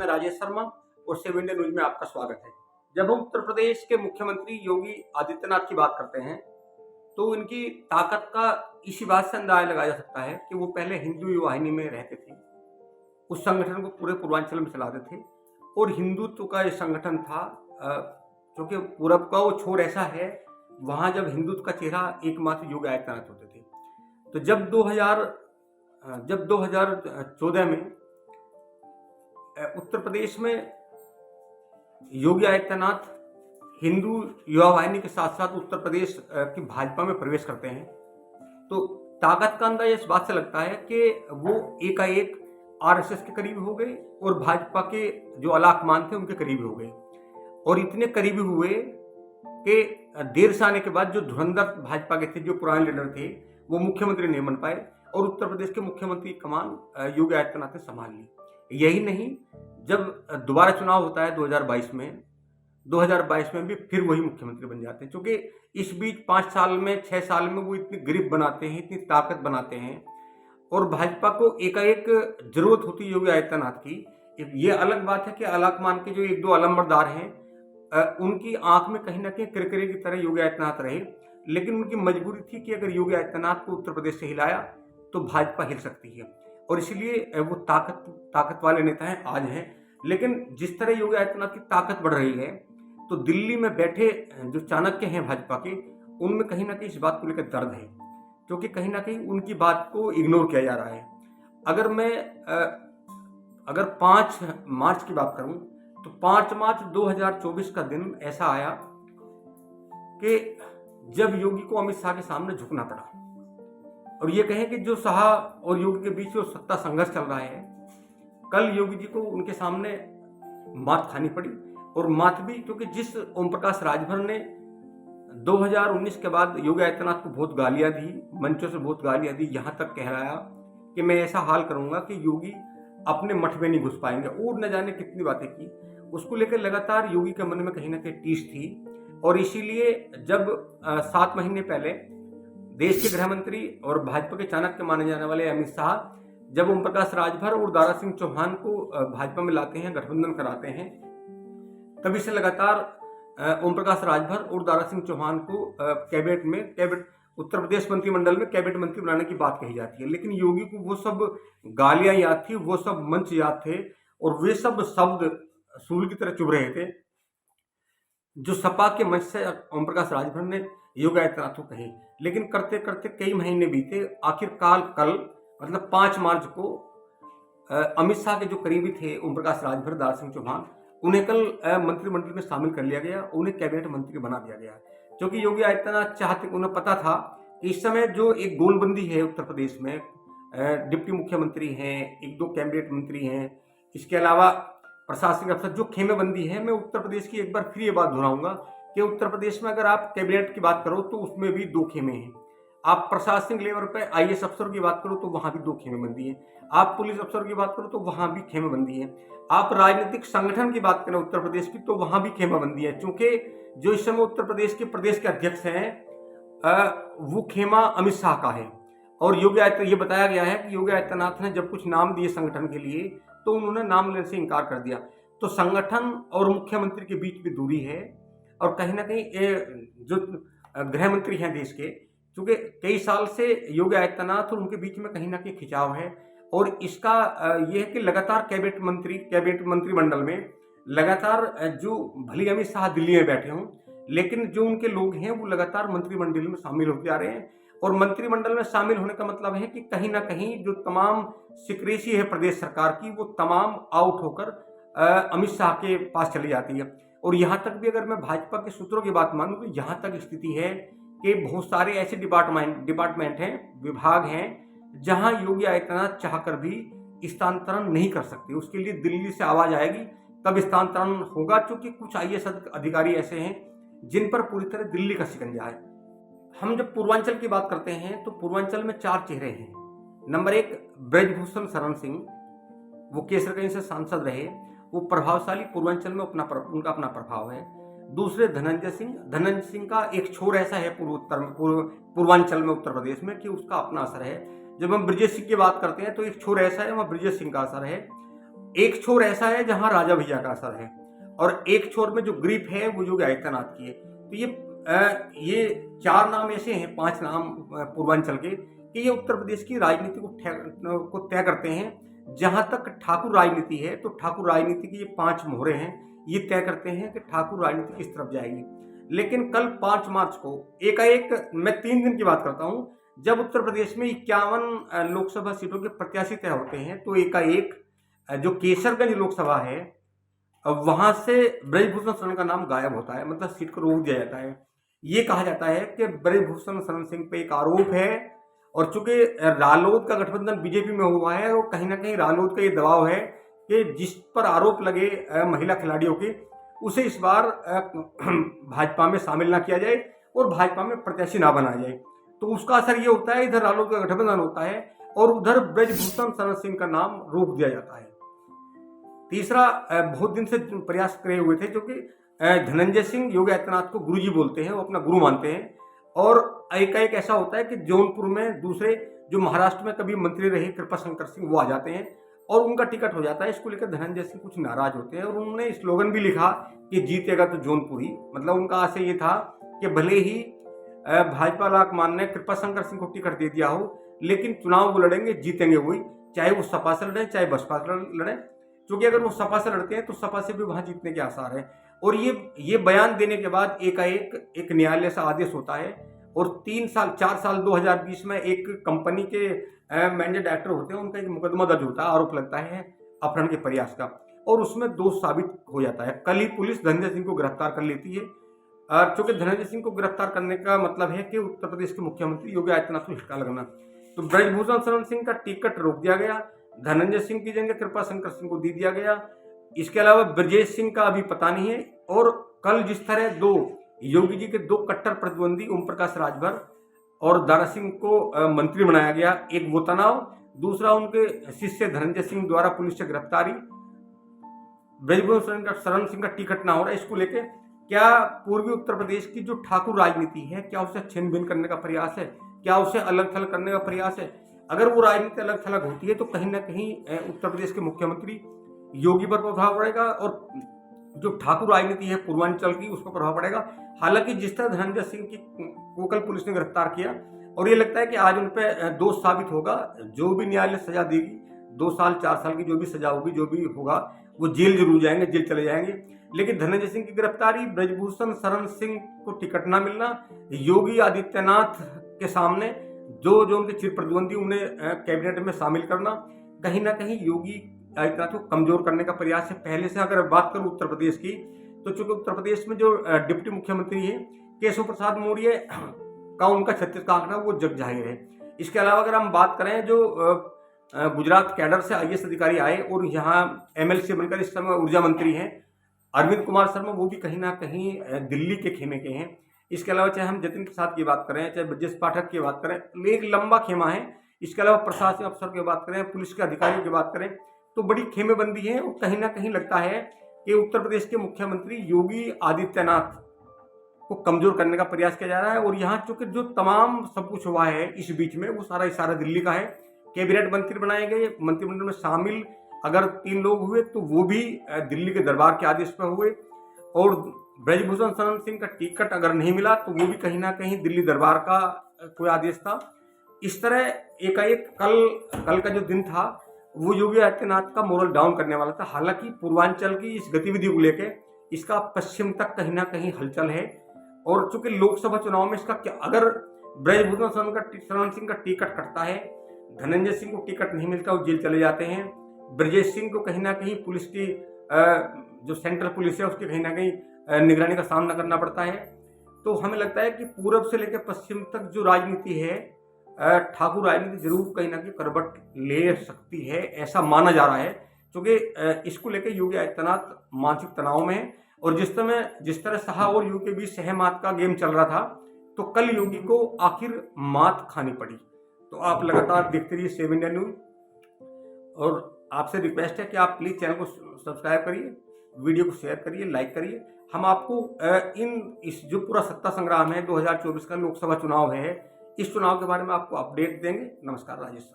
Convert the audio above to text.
मैं राजेश शर्मा और 7 India news में आपका स्वागत है। जब हम उत्तर प्रदेश के मुख्यमंत्री योगी आदित्यनाथ की बात करते हैं तो इनकी ताकत का इसी बात से अंदाजा लगाया जा सकता है कि वो पहले हिंदू युवा वाहिनी में रहते थे। उस संगठन को पूरे पूर्वांचल में चलाते थे और हिंदुत्व का ये संगठन था। क्योंकि पूरब का वो छोर ऐसा है, वहाँ जब हिंदुत्व का चेहरा एकमात्र योगी आदित्यनाथ होते थे। तो जब 2014 में उत्तर प्रदेश में योगी आदित्यनाथ हिंदू युवा वाहिनी के साथ साथ उत्तर प्रदेश की भाजपा में प्रवेश करते हैं, तो ताकत का अंदाजा इस बात से लगता है कि वो एकाएक आरएसएस के करीब हो गए और भाजपा के जो अलाकमान थे उनके करीब हो गए। और इतने करीबी हुए कि देर से आने के बाद जो धुरंधर भाजपा के थे, जो पुराने लीडर थे, वो मुख्यमंत्री नहीं बन पाए और उत्तर प्रदेश के मुख्यमंत्री कमान योगी आदित्यनाथ ने संभाल ली। यही नहीं, जब दोबारा चुनाव होता है 2022 में भी फिर वही मुख्यमंत्री बन जाते हैं। क्योंकि इस बीच 5 साल में 6 साल में वो इतनी ग्रिप बनाते हैं, इतनी ताकत बनाते हैं और भाजपा को एकाएक जरूरत होती है योगी आदित्यनाथ की। ये अलग बात है कि अलाकमान के जो 1-2 अलंबरदार हैं, उनकी आंख में कहीं ना कहीं किरकिरे की तरह योगी आदित्यनाथ रहे, लेकिन उनकी मजबूरी थी कि अगर योगी आदित्यनाथ को उत्तर प्रदेश से हिलाया तो भाजपा हिल सकती है और इसलिए वो ताकत वाले नेता हैं, आज हैं। लेकिन जिस तरह योगी आदित्यनाथ की ताकत बढ़ रही है तो दिल्ली में बैठे जो चाणक्य हैं भाजपा के, उनमें कहीं ना कहीं इस बात को लेकर दर्द है, क्योंकि कहीं ना कहीं उनकी बात को इग्नोर किया जा रहा है। अगर 5 मार्च की बात करूं तो 5 मार्च 2024 का दिन ऐसा आया कि जब योगी को अमित शाह के सामने झुकना पड़ा और ये कहें कि जो शाह और योगी के बीच जो सत्ता संघर्ष चल रहा है, कल योगी जी को उनके सामने मात खानी पड़ी। और मात भी क्योंकि जिस ओम प्रकाश राजभर ने 2019 के बाद योगी आदित्यनाथ को बहुत गालियां दी, मंचों से बहुत गालियां दी, यहां तक कहलाया कि मैं ऐसा हाल करूंगा कि योगी अपने मठ में नहीं घुस पाएंगे और न जाने कितनी बातें की। उसको लेकर लगातार योगी के मन में कहीं ना कहीं टीस थी और इसीलिए जब 7 महीने पहले देश के गृह मंत्री और भाजपा के चाणक्य माने जाने वाले अमित शाह जब ओम प्रकाश राजभर और दारा सिंह चौहान को भाजपा में लाते हैं, गठबंधन कराते हैं, तभी से लगातार ओम प्रकाश राजभर और दारा सिंह चौहान को कैबिनेट उत्तर प्रदेश मंत्रिमंडल में कैबिनेट मंत्री बनाने की बात कही जाती है। लेकिन योगी को वो सब गालियां याद थी, वो सब मंच याद थे और वे सब शब्द सूल की तरह चुभ रहे थे जो सपा के मंच से ओम प्रकाश राजभर ने योगी आदित्यनाथ को कहे। लेकिन करते करते कई महीने बीते, आखिरकार कल मतलब 5 मार्च को अमित शाह के जो करीबी थे ओम प्रकाश राजभर, दारा सिंह चौहान, उन्हें कल मंत्रिमंडल में शामिल कर लिया गया, उन्हें कैबिनेट मंत्री बना दिया गया। क्योंकि योगी आदित्यनाथ चाहते, उन्हें पता था कि इस समय जो एक गोलबंदी है उत्तर प्रदेश में, डिप्टी मुख्यमंत्री हैं, 1-2 कैबिनेट मंत्री हैं, इसके अलावा प्रशासनिक अफसर, जो खेमेबंदी है। मैं उत्तर प्रदेश की एक बार फिर ये बात दोहराऊंगा कि उत्तर प्रदेश में अगर आप कैबिनेट की बात करो तो उसमें भी 2 खेमे हैं। आप प्रशासनिक लेवल पे आईएएस अफसर की बात करो तो वहां भी 2 खेमेबंदी है। आप पुलिस अफसर की बात करो तो वहां भी खेमेबंदी है। आप राजनीतिक संगठन की बात करें उत्तर प्रदेश की तो वहां भी खेमाबंदी है। क्योंकि जो इस समय उत्तर प्रदेश के अध्यक्ष हैं, वो खेमा अमित शाह का है और योगी आदित्यनाथ, ये बताया गया है कि योगी आदित्यनाथ ने जब कुछ नाम दिए संगठन के लिए तो उन्होंने नाम लेने से इनकार कर दिया। तो संगठन और मुख्यमंत्री के बीच भी दूरी है और कहीं ना कहीं जो गृह मंत्री हैं देश के, क्योंकि कई साल से योगी आदित्यनाथ और उनके बीच में कहीं ना कहीं खिंचाव है और इसका यह है कि लगातार कैबिनेट मंत्रिमंडल में लगातार जो भले अमित शाह दिल्ली में बैठे हों, लेकिन जो उनके लोग हैं वो लगातार मंत्रिमंडल में शामिल होते जा रहे हैं। और मंत्रिमंडल में शामिल होने का मतलब है कि कहीं ना कहीं जो तमाम सिक्रेसी है प्रदेश सरकार की, वो तमाम आउट होकर अमित शाह के पास चली जाती है। और यहाँ तक भी अगर मैं भाजपा के सूत्रों की बात मानूं तो यहाँ तक स्थिति है कि बहुत सारे ऐसे डिपार्टमेंट हैं, विभाग हैं, जहां योगी आदित्यनाथ चाहकर भी स्थानांतरण नहीं कर सकते। उसके लिए दिल्ली से आवाज आएगी तब स्थानांतरण होगा, क्योंकि कुछ आईएएस अधिकारी ऐसे हैं जिन पर पूरी तरह दिल्ली का शिकंजा है। हम जब पूर्वांचल की बात करते हैं तो पूर्वांचल में 4 चेहरे हैं। नंबर 1 ब्रजभूषण शरण सिंह, वो केसरगंज से सांसद रहे, वो प्रभावशाली पूर्वांचल में उनका अपना प्रभाव है। दूसरे धनंजय सिंह का एक छोर ऐसा है पूर्वांचल में उत्तर प्रदेश में कि उसका अपना असर है। जब हम ब्रजेश सिंह की बात करते हैं तो एक छोर ऐसा है, वहाँ ब्रजेश सिंह का असर है। एक छोर ऐसा है जहां राजा भैया का असर है और एक छोर में जो ग्रिप है वो योगी आदित्यनाथ की है। तो ये 4 नाम ऐसे हैं, 5 नाम पूर्वांचल के, कि ये उत्तर प्रदेश की राजनीति को तय करते हैं। जहां तक ठाकुर राजनीति है तो ठाकुर राजनीति की ये 5 मोहरे हैं, ये तय करते हैं कि ठाकुर राजनीति किस तरफ जाएगी। लेकिन कल 5 मार्च को एकाएक, मैं 3 दिन की बात करता हूं, जब उत्तर प्रदेश में 51 लोकसभा सीटों के प्रत्याशी तय होते हैं तो एकाएक जो केसरगंज लोकसभा है वहां से ब्रजभूषण शरण का नाम गायब होता है, मतलब सीट को रोक दिया जाता है। ये कहा जाता है कि ब्रजभूषण शरण सिंह पे एक आरोप है और चूंकि रालोद का गठबंधन बीजेपी में हुआ है और कहीं ना कहीं रालोद का ये दबाव है कि जिस पर आरोप लगे महिला खिलाड़ियों के, उसे इस बार भाजपा में शामिल ना किया जाए और भाजपा में प्रत्याशी ना बनाया जाए। तो उसका असर ये होता है, इधर रालोद का गठबंधन होता है और उधर ब्रजभूषण शरण सिंह का नाम रोक दिया जाता है। तीसरा, बहुत दिन से प्रयास करे हुए थे, क्योंकि धनंजय सिंह योगी आदित्यनाथ को गुरुजी बोलते हैं, वो अपना गुरु मानते हैं। और एकाएक ऐसा होता है कि जौनपुर में दूसरे जो महाराष्ट्र में कभी मंत्री रहे कृपा शंकर सिंह वो आ जाते हैं और उनका टिकट हो जाता है। इसको लेकर धनंजय सिंह कुछ नाराज होते हैं और उन्होंने स्लोगन भी लिखा कि जीतेगा तो जौनपुर ही। मतलब उनका आशय ये था कि भले ही भाजपा लाकमान ने कृपा शंकर सिंह को टिकट दे दिया हो, लेकिन चुनाव वो लड़ेंगे, जीतेंगे वही, चाहे वो सपा से लड़े चाहे बसपा से लड़े, क्योंकि अगर वो सपा से लड़ते हैं तो सपा से भी वहां जीतने के आसार है। और ये बयान देने के बाद एकाएक एक न्यायालय से आदेश होता है और 4 साल 2020 में एक कंपनी के मैनेजर डायरेक्टर होते हैं, उनका एक मुकदमा दर्ज होता है, आरोप लगता है अपहरण के प्रयास का, और उसमें दोष साबित हो जाता है। कल ही पुलिस धनंजय सिंह को गिरफ्तार कर लेती है। चूंकि धनंजय सिंह को गिरफ्तार करने का मतलब है कि उत्तर प्रदेश के मुख्यमंत्री योगी आदित्यनाथ को झटका लगना। तो ब्रजभूषण शरण सिंह का टिकट रोक दिया गया, धनंजय सिंह की जगह कृपा शंकर सिंह को दे दिया गया। इसके अलावा ब्रजेश सिंह का अभी पता नहीं है। और कल जिस तरह योगी जी के 2 कट्टर प्रतिद्वंदी ओम प्रकाश राजभर और दारा सिंह को मंत्री बनाया गया, एक वो तनाव, दूसरा उनके शिष्य धनंजय सिंह द्वारा पुलिस से गिरफ्तारी, ब्रजभूषण शरण सिंह का टिकट ना हो रहा है, इसको लेके क्या पूर्वी उत्तर प्रदेश की जो ठाकुर राजनीति है क्या उसे छीन भिन करने का प्रयास है, क्या उसे अलग थलग करने का प्रयास है? अगर वो राजनीति अलग थलग होती है तो कहीं ना कहीं उत्तर प्रदेश के मुख्यमंत्री योगी पर प्रभाव पड़ेगा और जो ठाकुर राजनीति है पूर्वांचल की उस पर प्रभाव पड़ेगा। हालांकि जिस तरह धनंजय सिंह को कल पुलिस ने गिरफ्तार किया और ये लगता है कि आज उन पर दोष साबित होगा, जो भी न्यायालय सजा देगी, 2 साल 4 साल की जो भी सजा होगी, जो भी होगा, वो जेल जरूर जाएंगे, जेल चले जाएंगे। लेकिन धनंजय सिंह की गिरफ्तारी, ब्रजभूषण शरण सिंह को टिकट ना मिलना, योगी आदित्यनाथ के सामने जो उनके चिर प्रतिद्वंदी उन्हें कैबिनेट में शामिल करना, कहीं ना कहीं योगी आदित्यनाथ को कमजोर करने का प्रयास है। पहले से अगर बात करूं उत्तर प्रदेश की, तो चूंकि उत्तर प्रदेश में जो डिप्टी मुख्यमंत्री है केशव प्रसाद मौर्य का उनका 36 का आंकड़ा वो जग जाहिर है। इसके अलावा अगर हम बात करें जो गुजरात कैडर से IAS अधिकारी आए और यहाँ MLC बनकर इस समय ऊर्जा मंत्री हैं अरविंद कुमार शर्मा, वो भी कहीं ना कहीं दिल्ली के खेमे के हैं। इसके अलावा चाहे हम जतिन प्रसाद की बात करें, चाहे ब्रजेश पाठक की बात करें, एक लंबा खेमा है। इसके अलावा प्रशासनिक अफसर की बात करें, पुलिस के अधिकारियों की बात करें, तो बड़ी खेमेबंदी है। और कहीं ना कहीं लगता है कि उत्तर प्रदेश के मुख्यमंत्री योगी आदित्यनाथ को कमजोर करने का प्रयास किया जा रहा है। और यहाँ चूंकि जो तमाम सब कुछ हुआ है इस बीच में, वो सारा इशारा दिल्ली का है। कैबिनेट मंत्री बनाए गए, मंत्रिमंडल में शामिल अगर 3 लोग हुए तो वो भी दिल्ली के दरबार के आदेश पर हुए। और ब्रजभूषण शरण सिंह का टिकट अगर नहीं मिला तो वो भी कहीं ना कहीं दिल्ली दरबार का कोई आदेश था। इस तरह एकाएक कल का जो दिन था वो योगी आदित्यनाथ का मोरल डाउन करने वाला था। हालांकि पूर्वांचल की इस गतिविधि को लेकर इसका पश्चिम तक कहीं ना कहीं हलचल है। और चूंकि लोकसभा चुनाव में इसका क्या, अगर ब्रजभूषण शरण सिंह का टिकट कटता है, धनंजय सिंह को टिकट नहीं मिलता, वो जेल चले जाते हैं, ब्रजेश सिंह को कहीं ना कहीं पुलिस की जो सेंट्रल पुलिस है उसकी कहीं ना कहीं निगरानी का सामना करना पड़ता है, तो हमें लगता है कि पूरब से लेकर पश्चिम तक जो राजनीति है ठाकुर राजनीति जरूर कहीं ना कहीं करवट ले सकती है, ऐसा माना जा रहा है। क्योंकि इसको लेकर योगी आदित्यनाथ मानसिक तनाव में है। और जिस तरह शाह और योगी के बीच सहमात का गेम चल रहा था, तो कल योगी को आखिर मात खानी पड़ी। तो आप लगातार देखते रहिए 7 इंडिया न्यूज और आपसे रिक्वेस्ट है कि आप प्लीज़ चैनल को सब्सक्राइब करिए, वीडियो को शेयर करिए, लाइक करिए। हम आपको इस जो पूरा सत्ता संग्राम है 2024 का लोकसभा चुनाव है, इस चुनाव के बारे में आपको अपडेट देंगे। नमस्कार, राजेश।